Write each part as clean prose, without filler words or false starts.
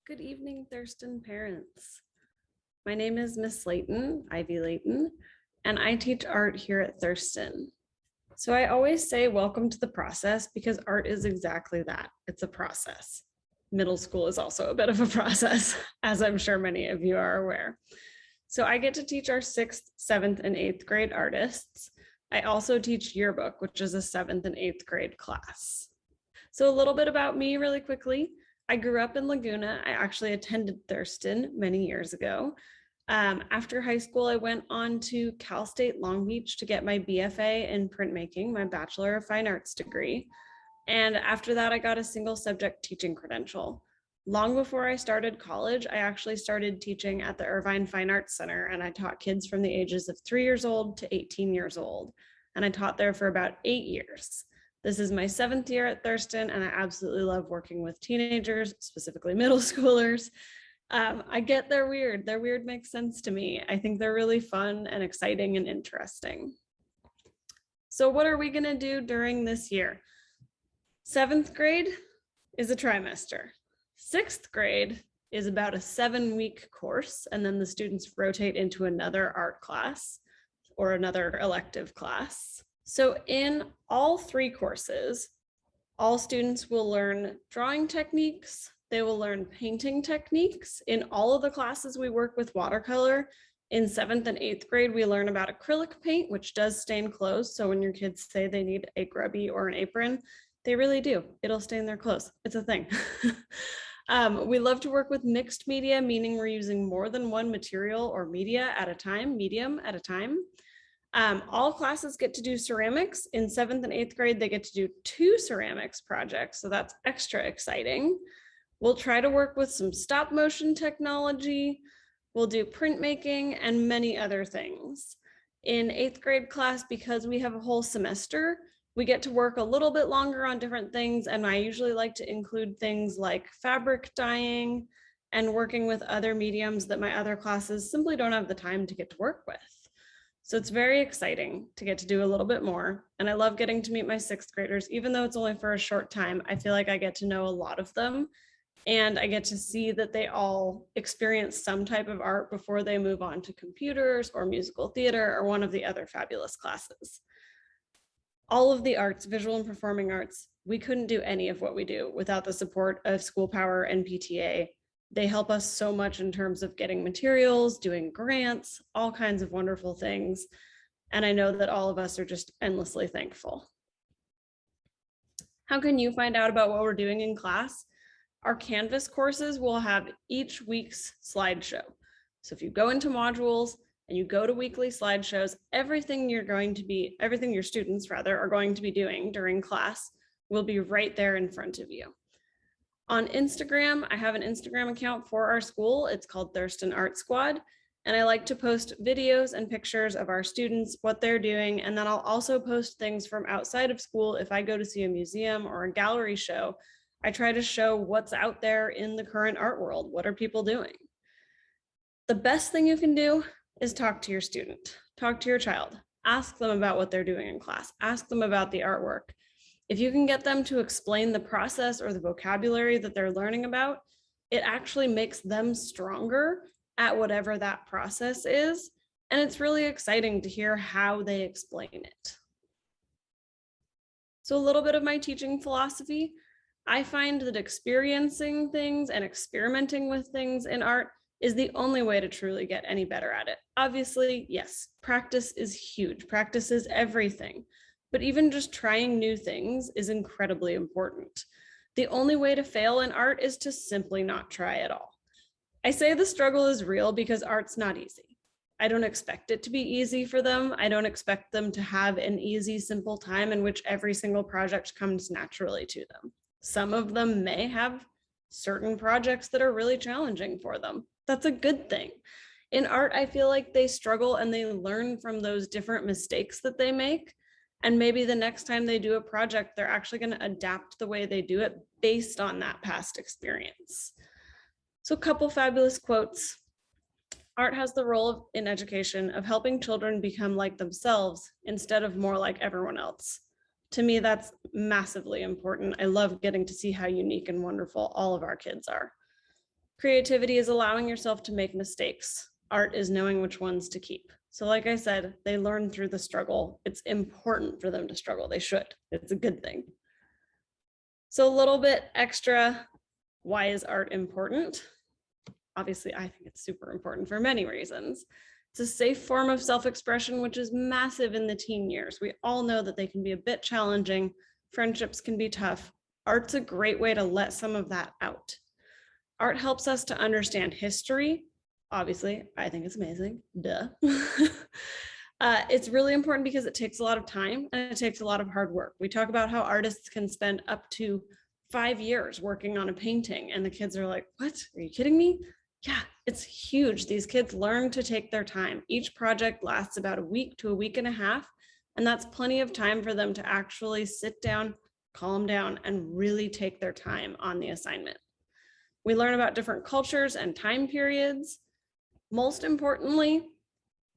Good evening, Thurston parents. My name is Miss Leighton, Ivy Leighton, and I teach art here at Thurston. So I always say welcome to the process because art is exactly that. It's a process. Middle school is also a bit of a process, as I'm sure many of you are aware. So I get to teach our 6th, 7th, and 8th grade artists. I also teach yearbook, which is a 7th and 8th grade class. So a little bit about me really quickly. I grew up in Laguna. I actually attended Thurston many years ago. After high school, I went on to Cal State Long Beach to get my BFA in printmaking, my Bachelor of Fine Arts degree. And after that, I got a single subject teaching credential. Long before I started college, I actually started teaching at the Irvine Fine Arts Center, and I taught kids from the ages of 3 years old to 18 years old. And I taught there for about 8 years. This is my 7th year at Thurston, and I absolutely love working with teenagers, specifically middle schoolers. I get they're weird. They're weird makes sense to me. I think they're really fun and exciting and interesting. So what are we gonna do during this year? 7th grade is a trimester. 6th grade is about a 7-week course, and then the students rotate into another art class or another elective class. So in all 3 courses, all students will learn drawing techniques. They will learn painting techniques. In all of the classes, we work with watercolor. In 7th and 8th grade, we learn about acrylic paint, which does stain clothes. So when your kids say they need a grubby or an apron, they really do. It'll stain their clothes. It's a thing. We love to work with mixed media, meaning we're using more than one material or media at a time, medium at a time. All classes get to do ceramics. In 7th and 8th grade, they get to do 2 ceramics projects, so that's extra exciting. We'll try to work with some stop motion technology. We'll do printmaking and many other things. In 8th grade class, because we have a whole semester, we get to work a little bit longer on different things, and I usually like to include things like fabric dyeing and working with other mediums that my other classes simply don't have the time to get to work with. So it's very exciting to get to do a little bit more. And I love getting to meet my 6th graders, even though it's only for a short time. I feel like I get to know a lot of them, and I get to see that they all experience some type of art before they move on to computers or musical theater or one of the other fabulous classes. All of the arts, visual and performing arts, we couldn't do any of what we do without the support of School Power and PTA. They help us so much in terms of getting materials, doing grants, all kinds of wonderful things. And I know that all of us are just endlessly thankful. How can you find out about what we're doing in class? Our Canvas courses will have each week's slideshow. So if you go into modules and you go to weekly slideshows, everything your students rather are going to be doing during class will be right there in front of you. On Instagram, I have an Instagram account for our school. It's called Thurston Art Squad. And I like to post videos and pictures of our students, what they're doing. And then I'll also post things from outside of school. If I go to see a museum or a gallery show, I try to show what's out there in the current art world. What are people doing? The best thing you can do is talk to your student, talk to your child, ask them about what they're doing in class, ask them about the artwork. If you can get them to explain the process or the vocabulary that they're learning about, it actually makes them stronger at whatever that process is. And it's really exciting to hear how they explain it. So a little bit of my teaching philosophy. I find that experiencing things and experimenting with things in art is the only way to truly get any better at it. Obviously, yes, practice is huge. Practice is everything. But even just trying new things is incredibly important. The only way to fail in art is to simply not try at all. I say the struggle is real because art's not easy. I don't expect it to be easy for them. I don't expect them to have an easy, simple time in which every single project comes naturally to them. Some of them may have certain projects that are really challenging for them. That's a good thing. In art, I feel like they struggle and they learn from those different mistakes that they make. And maybe the next time they do a project, they're actually going to adapt the way they do it based on that past experience. So a couple fabulous quotes. Art has the role in education of helping children become like themselves instead of more like everyone else. To me, that's massively important. I love getting to see how unique and wonderful all of our kids are. Creativity is allowing yourself to make mistakes. Art is knowing which ones to keep. So like I said, they learn through the struggle. It's important for them to struggle. They should. It's a good thing. So a little bit extra, why is art important? Obviously, I think it's super important for many reasons. It's a safe form of self-expression, which is massive in the teen years. We all know that they can be a bit challenging. Friendships can be tough. Art's a great way to let some of that out. Art helps us to understand history. Obviously, I think it's amazing. Duh. It's really important because it takes a lot of time and it takes a lot of hard work. We talk about how artists can spend up to 5 years working on a painting, and the kids are like, what? Are you kidding me? Yeah, it's huge. These kids learn to take their time. Each project lasts about a week to a week and a half, and that's plenty of time for them to actually sit down, calm down, and really take their time on the assignment. We learn about different cultures and time periods. Most importantly,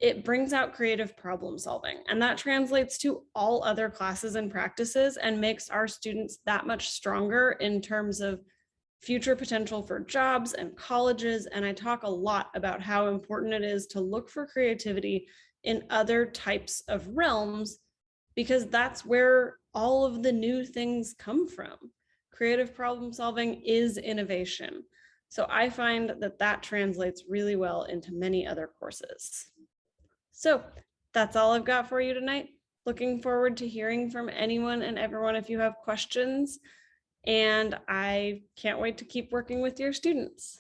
it brings out creative problem solving, and that translates to all other classes and practices and makes our students that much stronger in terms of future potential for jobs and colleges. And I talk a lot about how important it is to look for creativity in other types of realms, because that's where all of the new things come from. Creative problem solving is innovation. So I find that that translates really well into many other courses. So that's all I've got for you tonight. Looking forward to hearing from anyone and everyone if you have questions. And I can't wait to keep working with your students.